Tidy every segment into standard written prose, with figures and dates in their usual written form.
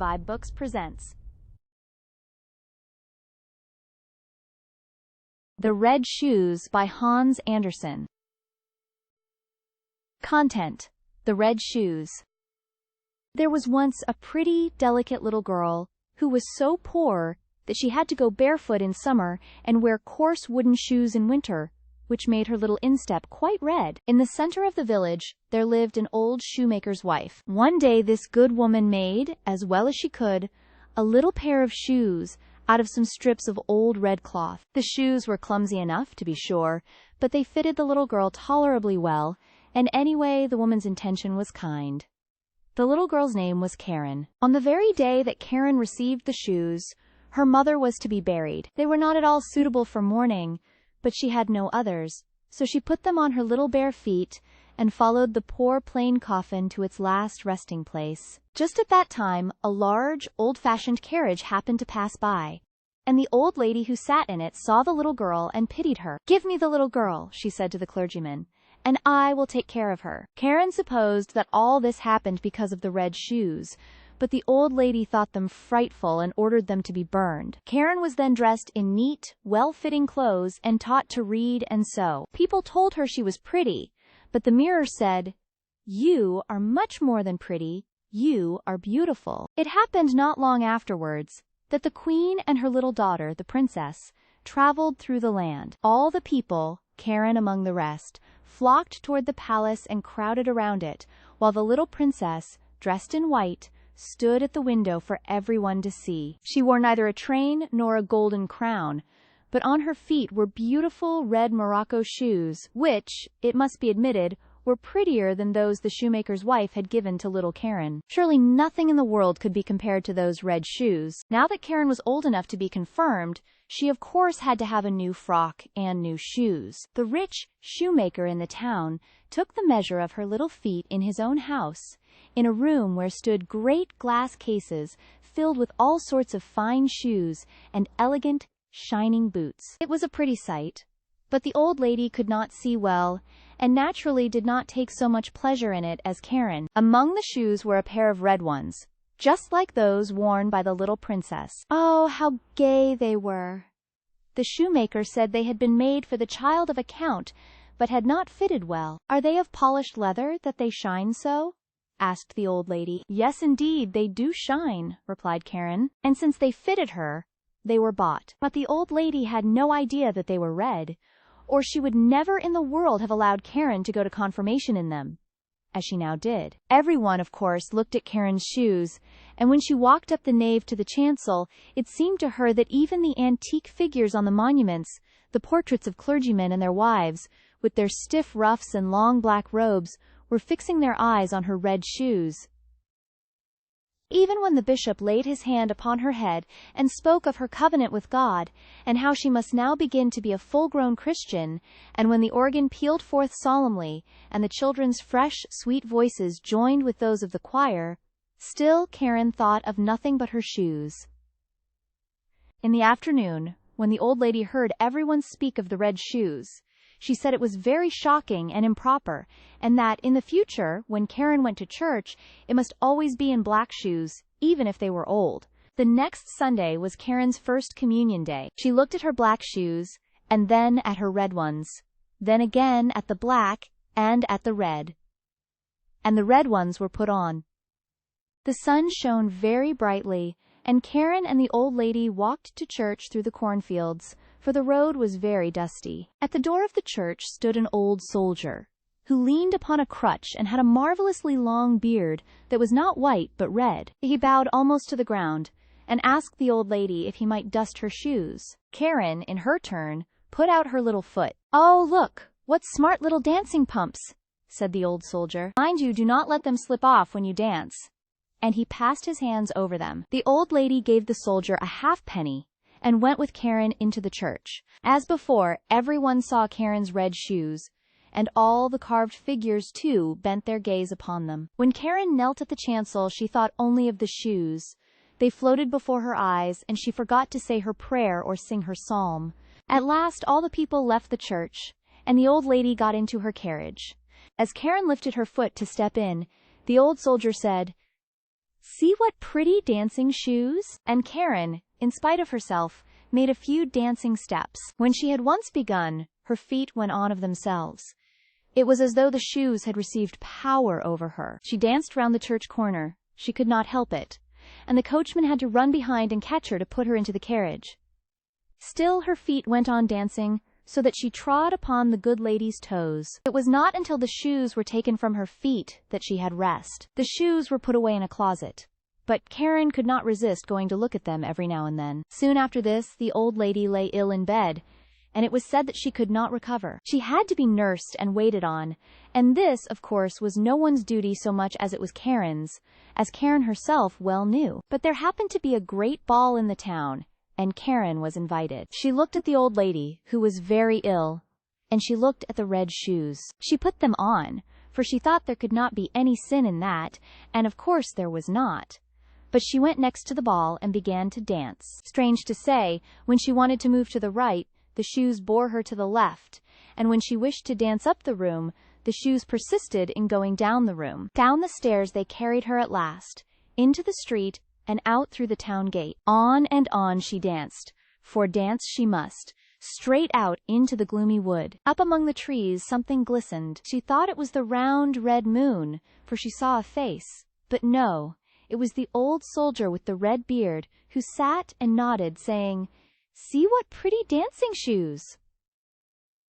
vibeBooks presents The Red Shoes by Hans Andersen. Content: The Red Shoes. There was once a pretty, delicate little girl who was so poor that she had to go barefoot in summer and wear coarse wooden shoes in winter, which made her little instep quite red. In the center of the village there lived an old shoemaker's wife. One day this good woman made, as well as she could, a little pair of shoes out of some strips of old red cloth. The shoes were clumsy enough, to be sure, but they fitted the little girl tolerably well, and anyway the woman's intention was kind. The little girl's name was Karen. On the very day that Karen received the shoes, her mother was to be buried. They were not at all suitable for mourning, but she had no others, so she put them on her little bare feet and followed the poor plain coffin to its last resting place. Just at that time, a large, old-fashioned carriage happened to pass by, and the old lady who sat in it saw the little girl and pitied her. "Give me the little girl," she said to the clergyman, "and I will take care of her." Karen supposed that all this happened because of the red shoes, but the old lady thought them frightful and ordered them to be burned. Karen was then dressed in neat, well-fitting clothes and taught to read and sew. People told her she was pretty, but the mirror said, "You are much more than pretty, you are beautiful." It happened not long afterwards that the queen and her little daughter, the princess, traveled through the land. All the people, Karen among the rest, flocked toward the palace and crowded around it, while the little princess, dressed in white, stood at the window for everyone to see. She wore neither a train nor a golden crown, but on her feet were beautiful red morocco shoes, which, it must be admitted, were prettier than those the shoemaker's wife had given to little Karen. Surely nothing in the world could be compared to those red shoes. Now that Karen was old enough to be confirmed, she of course had to have a new frock and new shoes. The rich shoemaker in the town took the measure of her little feet in his own house, in a room where stood great glass cases filled with all sorts of fine shoes and elegant, shining boots. It was a pretty sight, but the old lady could not see well, and naturally did not take so much pleasure in it as Karen. Among the shoes were a pair of red ones, just like those worn by the little princess. Oh, how gay they were! The shoemaker said they had been made for the child of a count, but had not fitted well. "Are they of polished leather that they shine so?" asked the old lady. "Yes, indeed, they do shine," replied Karen, "and since they fitted her, they were bought." But the old lady had no idea that they were red, or she would never in the world have allowed Karen to go to confirmation in them, as she now did. Everyone, of course, looked at Karen's shoes, and when she walked up the nave to the chancel, it seemed to her that even the antique figures on the monuments, the portraits of clergymen and their wives, with their stiff ruffs and long black robes, were fixing their eyes on her red shoes. Even when the bishop laid his hand upon her head and spoke of her covenant with God, and how she must now begin to be a full-grown Christian, and when the organ pealed forth solemnly, and the children's fresh, sweet voices joined with those of the choir, still Karen thought of nothing but her shoes. In the afternoon, when the old lady heard everyone speak of the red shoes, she said it was very shocking and improper, and that, in the future, when Karen went to church, it must always be in black shoes, even if they were old. The next Sunday was Karen's first communion day. She looked at her black shoes, and then at her red ones, then again at the black, and at the red. And the red ones were put on. The sun shone very brightly, and Karen and the old lady walked to church through the cornfields, for the road was very dusty. At the door of the church stood an old soldier, who leaned upon a crutch and had a marvelously long beard that was not white but red. He bowed almost to the ground, and asked the old lady if he might dust her shoes. Karen, in her turn, put out her little foot. "Oh, look, what smart little dancing pumps," said the old soldier. "Mind you, do not let them slip off when you dance." And he passed his hands over them. The old lady gave the soldier a halfpenny, and went with Karen into the church. As before, everyone saw Karen's red shoes, and all the carved figures, too, bent their gaze upon them. When Karen knelt at the chancel, she thought only of the shoes. They floated before her eyes, and she forgot to say her prayer or sing her psalm. At last all the people left the church, and the old lady got into her carriage. As Karen lifted her foot to step in, the old soldier said, "See what pretty dancing shoes?" And Karen, in spite of herself, made a few dancing steps. When she had once begun, her feet went on of themselves. It was as though the shoes had received power over her. She danced round the church corner. She could not help it, and the coachman had to run behind and catch her to put her into the carriage. Still her feet went on dancing, so that she trod upon the good lady's toes. It was not until the shoes were taken from her feet that she had rest. The shoes were put away in a closet, but Karen could not resist going to look at them every now and then. Soon after this, the old lady lay ill in bed, and it was said that she could not recover. She had to be nursed and waited on, and this, of course, was no one's duty so much as it was Karen's, as Karen herself well knew. But there happened to be a great ball in the town, and Karen was invited. She looked at the old lady, who was very ill, and she looked at the red shoes. She put them on, for she thought there could not be any sin in that, and of course there was not. But she went next to the ball and began to dance. Strange to say, when she wanted to move to the right, the shoes bore her to the left, and when she wished to dance up the room, the shoes persisted in going down the room. Down the stairs they carried her at last, into the street, and out through the town gate. On and on she danced, for dance she must, straight out into the gloomy wood. Up among the trees something glistened. She thought it was the round red moon, for she saw a face, but no, it was the old soldier with the red beard, who sat and nodded, saying, "See what pretty dancing shoes!"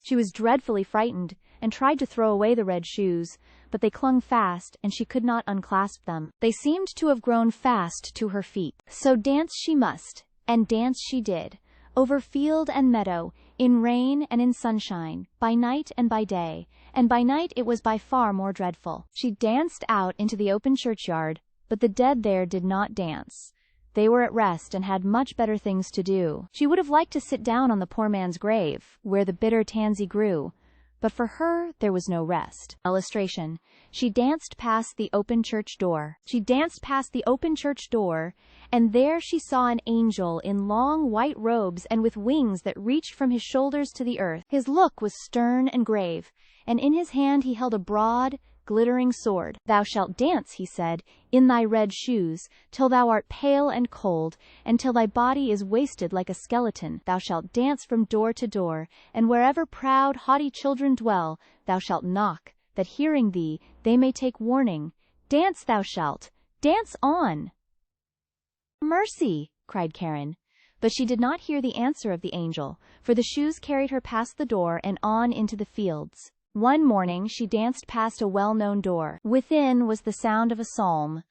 She was dreadfully frightened, and tried to throw away the red shoes, but they clung fast, and she could not unclasp them. They seemed to have grown fast to her feet. So dance she must, and dance she did, over field and meadow, in rain and in sunshine, by night and by day, and by night it was by far more dreadful. She danced out into the open churchyard, but the dead there did not dance. They were at rest and had much better things to do. She would have liked to sit down on the poor man's grave, where the bitter tansy grew, but for her there was no rest. Illustration. She danced past the open church door. She danced past the open church door, and there she saw an angel in long white robes and with wings that reached from his shoulders to the earth. His look was stern and grave, and in his hand he held a broad, glittering sword. "Thou shalt dance," he said, "in thy red shoes, till thou art pale and cold, and till thy body is wasted like a skeleton. Thou shalt dance from door to door, and wherever proud, haughty children dwell, thou shalt knock, that hearing thee, they may take warning. Dance thou shalt, dance on!" "Mercy!" cried Karen. But she did not hear the answer of the angel, for the shoes carried her past the door and on into the fields. One morning she danced past a well-known door. Within was the sound of a psalm,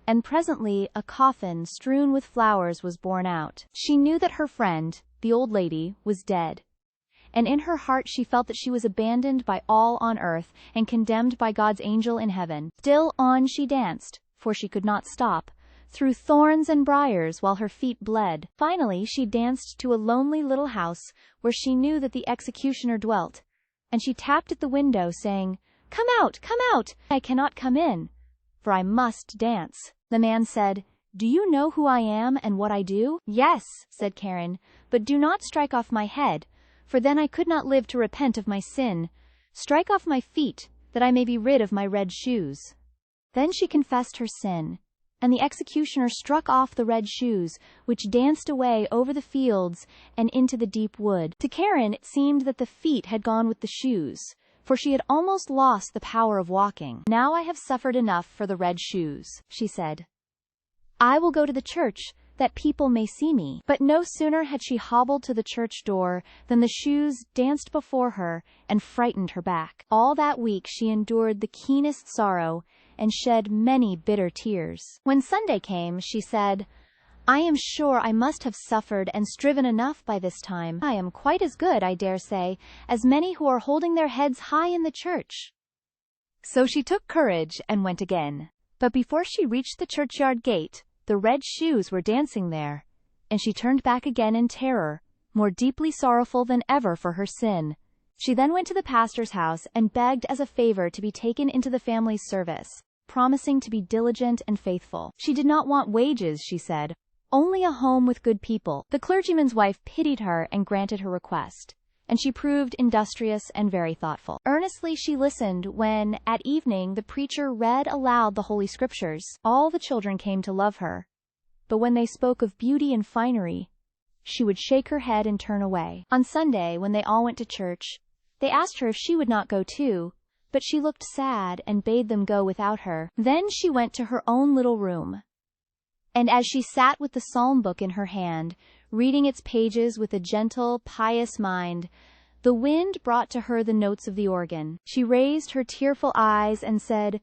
and presently a coffin strewn with flowers was borne out. She knew that her friend, the old lady, was dead, and in her heart she felt that she was abandoned by all on earth and condemned by God's angel in heaven. Still on she danced, for she could not stop, through thorns and briars while her feet bled. Finally she danced to a lonely little house where she knew that the executioner dwelt, and she tapped at the window, saying, come out, I cannot come in, for I must dance." The man said, "Do you know who I am and what I do?" "Yes," said Karen, "but do not strike off my head, for then I could not live to repent of my sin. Strike off my feet, that I may be rid of my red shoes." Then she confessed her sin, and the executioner struck off the red shoes, which danced away over the fields and into the deep wood. To Karen it seemed that the feet had gone with the shoes, for she had almost lost the power of walking. "Now I have suffered enough for the red shoes," she said. "I will go to the church, that people may see me." But no sooner had she hobbled to the church door than the shoes danced before her and frightened her back. All that week she endured the keenest sorrow and shed many bitter tears. When Sunday came, she said, "I am sure I must have suffered and striven enough by this time. I am quite as good, I dare say, as many who are holding their heads high in the church." So she took courage and went again. But before she reached the churchyard gate, the red shoes were dancing there, and she turned back again in terror, more deeply sorrowful than ever for her sin. She then went to the pastor's house and begged as a favor to be taken into the family's service, promising to be diligent and faithful. She did not want wages, she said, only a home with good people. The clergyman's wife pitied her and granted her request, and she proved industrious and very thoughtful. Earnestly she listened when, at evening, the preacher read aloud the Holy Scriptures. All the children came to love her, but when they spoke of beauty and finery, she would shake her head and turn away. On Sunday, when they all went to church, they asked her if she would not go too, but she looked sad and bade them go without her. Then she went to her own little room, and as she sat with the psalm book in her hand, reading its pages with a gentle, pious mind, the wind brought to her the notes of the organ. She raised her tearful eyes and said,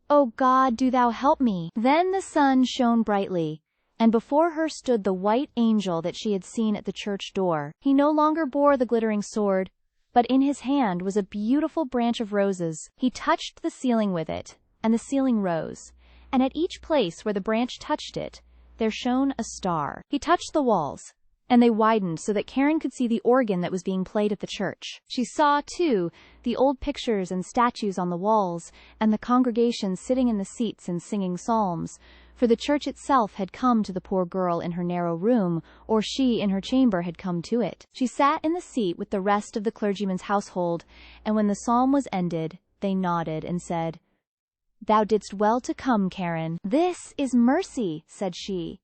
"O God, do thou help me." Then the sun shone brightly, and before her stood the white angel that she had seen at the church door. He no longer bore the glittering sword, but in his hand was a beautiful branch of roses. He touched the ceiling with it, and the ceiling rose, and at each place where the branch touched it, there shone a star. He touched the walls, and they widened so that Karen could see the organ that was being played at the church. She saw, too, the old pictures and statues on the walls, and the congregation sitting in the seats and singing psalms, for the church itself had come to the poor girl in her narrow room, or she in her chamber had come to it. She sat in the seat with the rest of the clergyman's household, and when the psalm was ended, they nodded and said, "Thou didst well to come, Karen." "This is mercy," said she.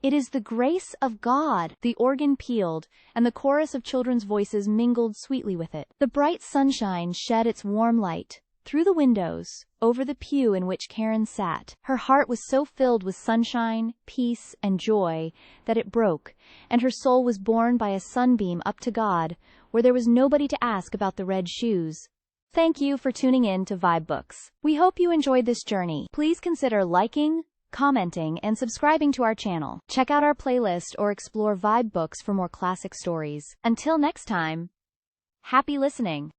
"It is the grace of God." The organ pealed, and the chorus of children's voices mingled sweetly with it. The bright sunshine shed its warm light through the windows over the pew in which Karen sat. Her heart was so filled with sunshine, peace, and joy that it broke, and her soul was borne by a sunbeam up to God, where there was nobody to ask about the red shoes. Thank you for tuning in to vibeBooks. We hope you enjoyed this journey. Please consider liking, commenting, and subscribing to our channel. Check out our playlist or explore vibeBooks for more classic stories. Until next time, happy listening.